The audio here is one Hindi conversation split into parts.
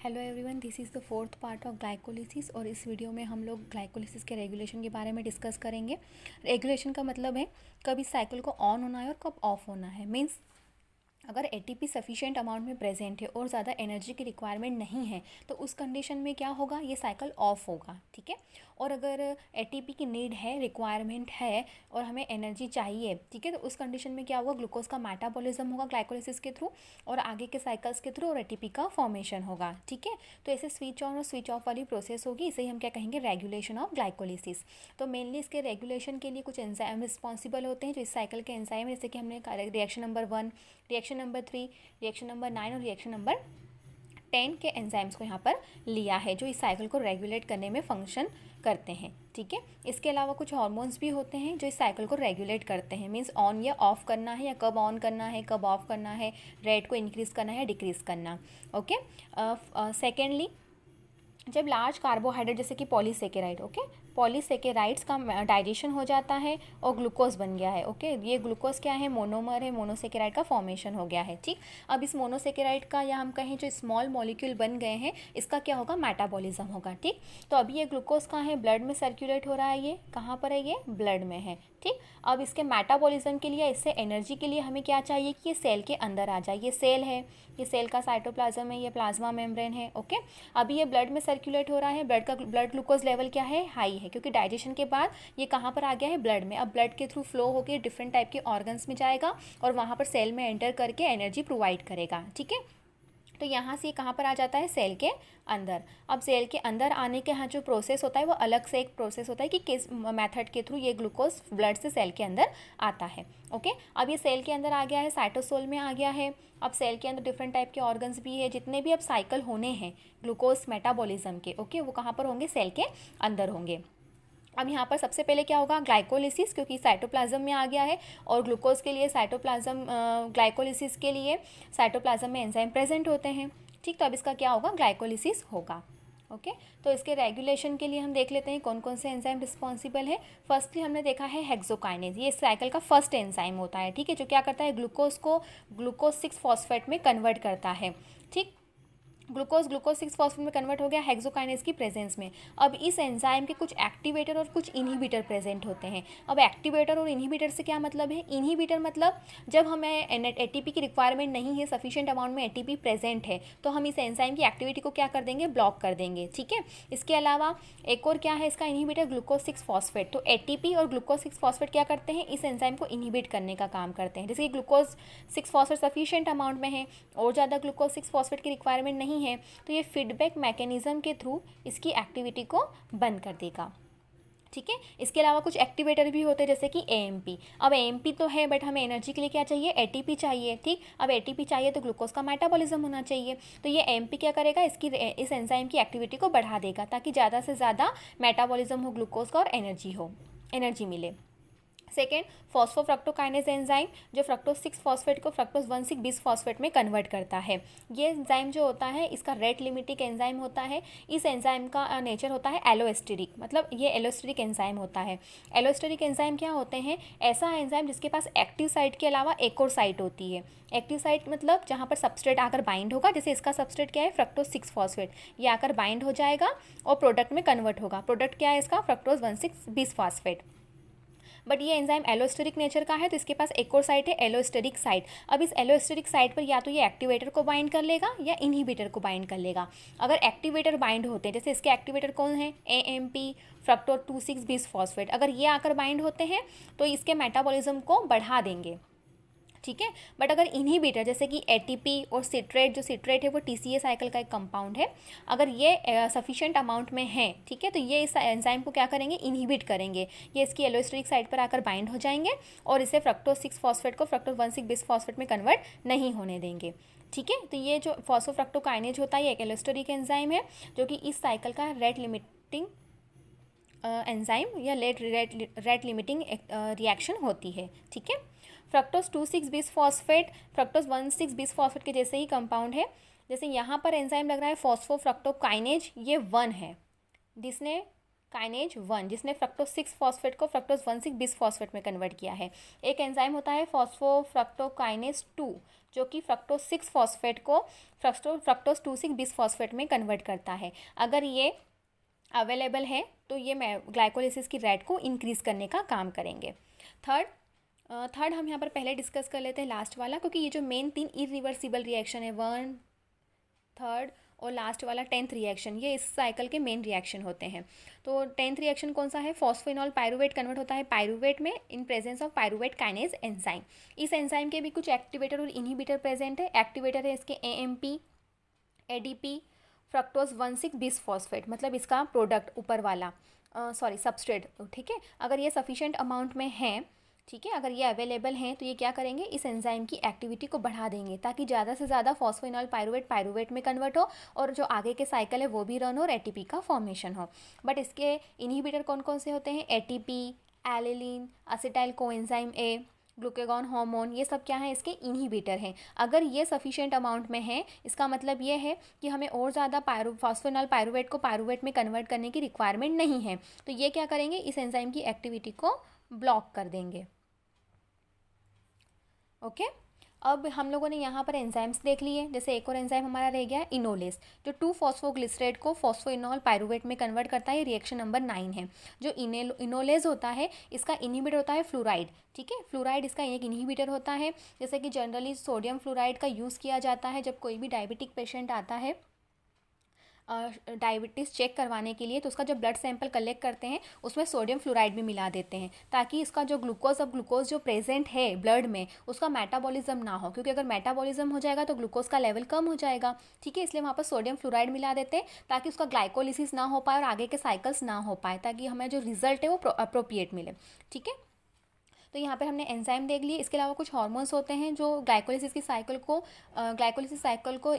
Hello everyone, this is the fourth part of glycolysis. और इस वीडियो में हम लोग ग्लाइकोलिसिस के रेगुलेशन के बारे में डिस्कस करेंगे। रेगुलेशन का मतलब है कब इस साइकिल को ऑन होना है और कब ऑफ होना है। मीन्स अगर एटीपी सफिशिएंट अमाउंट में प्रेजेंट है और ज़्यादा एनर्जी की रिक्वायरमेंट नहीं है तो उस कंडीशन में क्या होगा, ये साइकिल ऑफ होगा। ठीक है। और अगर एटीपी की नीड है, रिक्वायरमेंट है और हमें एनर्जी चाहिए, ठीक है, तो उस कंडीशन में क्या होगा, ग्लूकोज का मेटाबॉलिज्म होगा ग्लाइकोलिसिस के थ्रू और आगे के साइकिल्स के थ्रू और एटीपी का फॉर्मेशन होगा। ठीक है। तो ऐसे स्विच ऑन और स्विच ऑफ वाली प्रोसेस होगी। इसे ही हम क्या कहेंगे, रेगुलेशन ऑफ ग्लाइकोलिसिस। तो मेनली इसके रेगुलेशन के लिए कुछ एंजाइम रिस्पॉन्सिबल होते हैं जो इस साइकिल के एंजाइम, जैसे कि हमने reaction number 1, reaction number 3, reaction number 9 और रिएक्शन नंबर 10 के एंजाइम्स को यहाँ पर लिया है जो इस साइकिल को रेगुलेट करने में फंक्शन करते हैं। ठीक है। इसके अलावा कुछ हार्मोन्स भी होते हैं जो इस साइकिल को रेगुलेट करते हैं। मीन्स ऑन या ऑफ करना है, या कब ऑन करना है, कब ऑफ करना है, रेट को इंक्रीज़ करना है, डिक्रीज़ करना। ओके। सेकेंडली, जब लार्ज कार्बोहाइड्रेट जैसे कि पॉलीसेकेराइड, ओके, पॉलीसेकेराइड्स का डाइजेशन हो जाता है और ग्लूकोज बन गया है। ओके। ये ग्लूकोज क्या है, मोनोमर है, मोनोसेकेराइड का फॉर्मेशन हो गया है। ठीक। अब इस मोनोसेकेराइड का, या हम कहें जो स्मॉल मॉलिक्यूल बन गए हैं, इसका क्या होगा, मेटाबॉलिज्म होगा। ठीक। तो अभी ये ग्लूकोज कहाँ है, ब्लड में सर्कुलेट हो रहा है। ये कहाँ पर है, ये ब्लड में है। ठीक। अब इसके मेटाबॉलिज्म के लिए, इससे एनर्जी के लिए हमें क्या चाहिए कि ये सेल के अंदर आ जाए। ये सेल है, ये सेल का साइटोप्लाज्म है, ये प्लाज्मा मेम्ब्रेन है। ओके। अभी ये ब्लड में सर्कुलेट हो रहा है, ब्लड ग्लूकोज लेवल क्या है, हाई है, क्योंकि डाइजेशन के बाद ये कहाँ पर आ गया है, ब्लड में। अब ब्लड के थ्रू फ्लो होकर डिफरेंट टाइप के ऑर्गन्स में जाएगा और वहाँ पर सेल में एंटर करके एनर्जी प्रोवाइड करेगा। ठीक है। तो यहाँ से ये कहाँ पर आ जाता है, सेल के अंदर। अब सेल के अंदर आने के यहाँ जो प्रोसेस होता है वो अलग से एक प्रोसेस होता है कि किस मेथड के थ्रू ये ग्लूकोज ब्लड से सेल के अंदर आता है। ओके। अब ये सेल के अंदर आ गया है, साइटोसोल में आ गया है। अब सेल के अंदर डिफरेंट टाइप के ऑर्गन्स भी है, जितने भी अब साइकिल होने हैं ग्लूकोज मेटाबॉलिज्म के, ओके, वो कहाँ पर होंगे, सेल के अंदर होंगे। अब यहाँ पर सबसे पहले क्या होगा, ग्लाइकोलिसिस, क्योंकि साइटोप्लाज्म में आ गया है और ग्लूकोज के लिए साइटोप्लाज्म, ग्लाइकोलिसिस के लिए साइटोप्लाज्म में एंजाइम प्रेजेंट होते हैं। ठीक। तो अब इसका क्या होगा, ग्लाइकोलिसिस होगा। ओके। तो इसके रेगुलेशन के लिए हम देख लेते हैं कौन कौन से एंजाइम रिस्पॉन्सिबल है। फर्स्टली हमने देखा है हेक्सोकाइनेज, ये इस साइकिल का फर्स्ट एंजाइम होता है। ठीक है। जो क्या करता है, ग्लूकोज को ग्लूकोज 6 फॉस्फेट में कन्वर्ट करता है। ठीक। ग्लूकोज 6 फॉस्फेट में कन्वर्ट हो गया हेक्सोकाइनेज की प्रेजेंस में। अब इस एंजाइम के कुछ एक्टिवेटर और कुछ इनहिबिटर प्रेजेंट होते हैं। अब एक्टिवेटर और इनहिबिटर से क्या मतलब है, इनहिबिटर मतलब जब हमें एटीपी की रिक्वायरमेंट नहीं है, सफिशिएंट अमाउंट में एटीपी प्रेजेंट है, तो हम इस एंजाइम की एक्टिविटी को क्या कर देंगे, ब्लॉक कर देंगे। ठीक है। इसके अलावा एक और क्या है इसका इनहिबिटर, ग्लूकोज 6 फॉस्फेट। तो एटीपी और ग्लूकोज 6 फॉस्फेट क्या करते हैं, इस एंजाइम को इनहिबिट करने का काम करते हैं। जैसे कि ग्लूकोज 6 फॉस्फेट सफिशिएंट अमाउंट में है और ज़्यादा ग्लूकोज 6 फॉस्फेट की रिक्वायरमेंट नहीं है, तो ये फीडबैक मैकेनिज्म के थ्रू इसकी एक्टिविटी को बंद कर देगा। ठीक है। इसके अलावा कुछ एक्टिवेटर भी होते हैं जैसे कि एएमपी। अब एएमपी तो है, बट हमें एनर्जी के लिए क्या चाहिए, एटीपी चाहिए। ठीक। अब एटीपी चाहिए तो ग्लूकोज का मेटाबॉलिज्म होना चाहिए। तो ये एएमपी क्या करेगा, इस एंजाइम की एक्टिविटी को बढ़ा देगा ताकि ज़्यादा से ज़्यादा मेटाबॉलिज्म हो ग्लूकोज का और एनर्जी मिले। सेकेंड, फॉस्फोफ्रक्टोकाइनेज एंजाइम, जो फ्रक्टोज 6 फॉस्फेट को फ्रक्टोज 1,6 बिस फॉस्फेट में कन्वर्ट करता है। ये एंजाइम जो होता है, इसका रेट लिमिटिंग एंजाइम होता है। इस एंजाइम का नेचर होता है एलोस्टेरिक, मतलब ये एलोस्टेरिक एंजाइम होता है। एलोस्टेरिक एंजाइम क्या होते हैं, ऐसा एंजाइम जिसके पास एक्टिव साइट के अलावा एक और साइट होती है। एक्टिव साइट मतलब जहाँ पर सबस्ट्रेट आकर बाइंड होगा, जैसे इसका सबस्ट्रेट क्या है, फ्रक्टोज 6 फॉस्फेट, ये आकर बाइंड हो जाएगा और प्रोडक्ट में कन्वर्ट होगा। प्रोडक्ट क्या है इसका, फ्रक्टोज 1,6 बिस फॉस्फेट। बट ये एंजाइम एलोस्टेरिक नेचर का है, तो इसके पास एक और साइट है, एलोस्टेरिक साइट। अब इस एलोस्टेरिक साइट पर या तो ये एक्टिवेटर को बाइंड कर लेगा या इनहिबिटर को बाइंड कर लेगा। अगर एक्टिवेटर बाइंड होते हैं, जैसे इसके एक्टिवेटर कौन है, एएमपी, फ्रक्टोज 2,6 बिस फॉस्फेट, अगर ये आकर बाइंड होते हैं तो इसके मेटाबॉलिज्म को बढ़ा देंगे। ठीक है। बट अगर इनहिबिटर जैसे कि एटीपी और सिट्रेट, जो सिट्रेट है वो टीसीए साइकिल का एक कंपाउंड है, अगर ये सफिशिएंट अमाउंट में है, ठीक है, तो ये इस एंजाइम को क्या करेंगे, इनहिबिट करेंगे। ये इसकी एलोस्टेरिक साइट पर आकर बाइंड हो जाएंगे और इसे फ्रक्टोज 6 फॉस्फेट को फ्रक्टोज 1,6 बिस फॉस्फेट में कन्वर्ट नहीं होने देंगे। ठीक है। तो ये जो फॉस्फोफ्रक्टोकाइनेज होता है, ये एक एलोस्टेरिक एंजाइम है जो कि इस साइकिल का रेट लिमिटिंग एंजाइम या रेट लिमिटिंग रिएक्शन होती है। ठीक है। Fructose 2,6 bis phosphate fructose 1,6 bis phosphate के जैसे ही कंपाउंड है। जैसे यहाँ पर एंजाइम लग रहा है फॉस्फोफ्रक्टोकाइनेज, ये 1 है, जिसने काइनेज 1 जिसने फ्रक्टोज 6 फॉस्फेट को फ्रक्टोज 1,6 बिस फॉस्फेट में कन्वर्ट किया है। एक एंजाइम होता है फॉस्फोफ्रक्टोकाइनेज 2 जो कि फ्रक्टोज 6 फॉस्फेट को फ्रक्टोज 2,6 बिस फॉस्फेट में कन्वर्ट करता है। अगर ये अवेलेबल है तो ये ग्लाइकोलिसिस की रेट को इंक्रीज़ करने का काम करेंगे। थर्ड हम यहाँ पर पहले डिस्कस कर लेते हैं लास्ट वाला, क्योंकि ये जो मेन 3 इरिवर्सिबल रिएक्शन है 1, 3rd और लास्ट वाला 10th रिएक्शन, ये इस साइकिल के मेन रिएक्शन होते हैं। तो 10th रिएक्शन कौन सा है? फॉस्फेनॉल पायरुवेट कन्वर्ट होता है पायरुवेट में in presence of pyruvate kinase enzyme. इस एंजाइम के भी कुछ एक्टिवेटर और इनहिबिटर प्रेजेंट है। एक्टिवेटर है इसके AMP, ADP, fructose 1,6 bis phosphate, मतलब इसका प्रोडक्ट ऊपर वाला सबस्ट्रेट, ठीक है। अगर ये सफिशिएंट अमाउंट में है, ठीक है, अगर ये अवेलेबल हैं तो ये क्या करेंगे, इस एंजाइम की एक्टिविटी को बढ़ा देंगे ताकि ज़्यादा से ज़्यादा फॉस्फेनॉल पायरुवेट में कन्वर्ट हो और जो आगे के साइकिल है वो भी रन हो और ATP का फॉर्मेशन हो। बट इसके इनहिबिटर कौन कौन से होते हैं? ATP, एलिलीन, acetyl coenzyme A, glucagon hormone, ये सब क्या है? इसके इनहिबिटर हैं। अगर ये सफिशिएंट अमाउंट में है, इसका मतलब ये है कि हमें और ज़्यादा फॉस्फेनॉल पायरुवेट को पायरुवेट में कन्वर्ट करने की रिक्वायरमेंट नहीं है, तो ये क्या करेंगे, इस एंजाइम की एक्टिविटी को ब्लॉक कर देंगे। ओके अब हम लोगों ने यहाँ पर एंजाइम्स देख लिए। जैसे एक और एंजाइम हमारा रह गया इनोलेस, जो 2-फॉस्फोग्लिसरेट को फॉस्फोइनॉल पायरुवेट में कन्वर्ट करता है। रिएक्शन नंबर 9 है। जो इनोलेस होता है इसका इनहिबिटर होता है फ्लोराइड, ठीक है। फ्लोराइड इसका एक इनहिबिटर होता है। जैसे कि जनरली सोडियम फ्लोराइड का यूज़ किया जाता है जब कोई भी डायबिटिक पेशेंट आता है डायबिटीज़ चेक करवाने के लिए, तो उसका जब ब्लड सैंपल कलेक्ट करते हैं उसमें सोडियम फ्लोराइड भी मिला देते हैं ताकि इसका जो ग्लूकोज जो प्रेजेंट है ब्लड में उसका मेटाबॉलिज्म ना हो, क्योंकि अगर मेटाबॉलिज्म हो जाएगा तो ग्लूकोज का लेवल कम हो जाएगा, ठीक है। इसलिए वहाँ पर सोडियम फ्लोराइड मिला देते हैं ताकि उसका ग्लाइकोलिसिस ना हो पाए और आगे के साइकिल्स ना हो पाए, ताकि हमें जो रिजल्ट है वो अप्रोप्रिएट मिले, ठीक है। तो यहाँ पर हमने एंजाइम देख लिए। इसके अलावा कुछ हार्मोन्स होते हैं जो ग्लाइकोलिसिस साइकिल को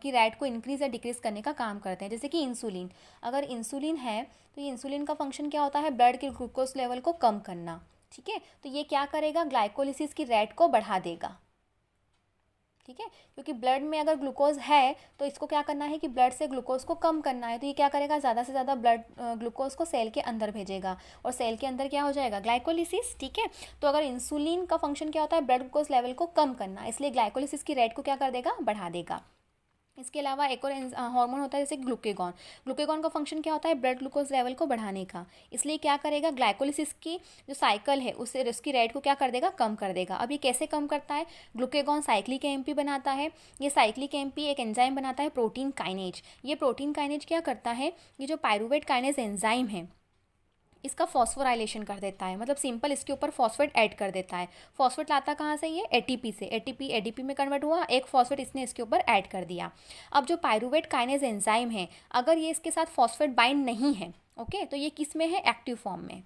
की रेट को इंक्रीज़ या डिक्रीज़ करने का काम करते हैं। जैसे कि इंसुलिन, अगर इंसुलिन है तो ये इंसुलिन का फंक्शन क्या होता है? ब्लड के ग्लूकोज लेवल को कम करना, ठीक है। तो ये क्या करेगा? ग्लाइकोलिसिस की रेट को बढ़ा देगा, ठीक है। क्योंकि ब्लड में अगर ग्लूकोज है तो इसको क्या करना है कि ब्लड से ग्लूकोज को कम करना है, तो ये क्या करेगा? ज़्यादा से ज़्यादा ब्लड ग्लूकोज को सेल के अंदर भेजेगा और सेल के अंदर क्या हो जाएगा? ग्लाइकोलिसिस, ठीक है। तो अगर इंसुलिन का फंक्शन क्या होता है? ब्लड ग्लूकोज लेवल को कम करना, इसलिए ग्लाइकोलिसिस की रेट को क्या कर देगा? बढ़ा देगा। इसके अलावा एक और हार्मोन होता है जैसे ग्लूकेगॉन का फंक्शन क्या होता है? ब्लड ग्लूकोज लेवल को बढ़ाने का, इसलिए क्या करेगा? ग्लाइकोलिसिस की जो साइकिल है उसकी रेट को क्या कर देगा? कम कर देगा। अब ये कैसे कम करता है? ग्लूकेगॉन साइक्लिक AMP बनाता है। ये साइक्लिक AMP एक एंजाइम बनाता है प्रोटीन काइनेज। ये प्रोटीन काइनेज क्या करता है? ये जो पायरुवेट काइनेज एंजाइम है इसका फॉस्फोराइलेशन कर देता है, मतलब सिंपल इसके ऊपर फॉस्फेट ऐड कर देता है। फॉस्फेट लाता कहाँ से? ये ATP से। ATP ADP में कन्वर्ट हुआ, एक फॉस्फेट इसने इसके ऊपर ऐड कर दिया। अब जो पायरुवेट काइनेज एंजाइम है, अगर ये इसके साथ फॉस्फेट बाइंड नहीं है, ओके, तो ये किस में है? एक्टिव फॉर्म में।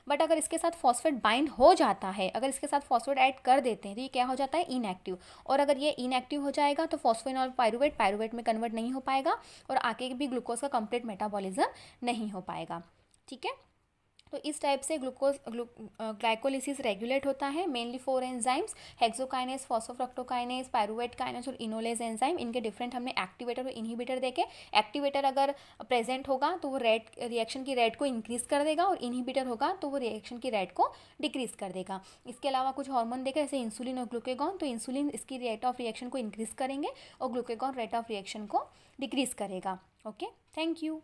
बट अगर इसके साथ फॉस्फेट बाइंड हो जाता है, अगर इसके साथ फॉस्फेट ऐड कर देते हैं तो ये क्या हो जाता है? इनएक्टिव। और अगर ये इनएक्टिव हो जाएगा तो फॉस्फेनॉल पायरुवेट में कन्वर्ट नहीं हो पाएगा और आगे भी ग्लूकोज का कंप्लीट मेटाबॉलिज्म नहीं हो पाएगा, ठीक है। तो इस टाइप से ग्लाइकोलिसिस रेगुलेट होता है। Mainly 4 enzymes, hexokinase, फॉस्फोफ्रक्टोकाइनेज, pyruvate kinase और इनोलेज एंजाइम। इनके डिफरेंट हमने एक्टिवेटर और इनहिबिटर देखे। एक्टिवेटर अगर प्रेजेंट होगा तो वो रिएक्शन की रेट को इंक्रीज़ कर देगा और इनहिबिटर होगा तो वो रिएक्शन की रेट को डिक्रीज़ कर देगा। इसके अलावा कुछ हार्मोन देखे जैसे इंसुलिन और ग्लूकेगॉन, तो इंसुलिन इसकी रेट ऑफ रिएक्शन को इंक्रीज़ करेंगे और ग्लूकेगॉन रेट ऑफ रिएक्शन को डिक्रीज़ करेगा। Okay, thank you.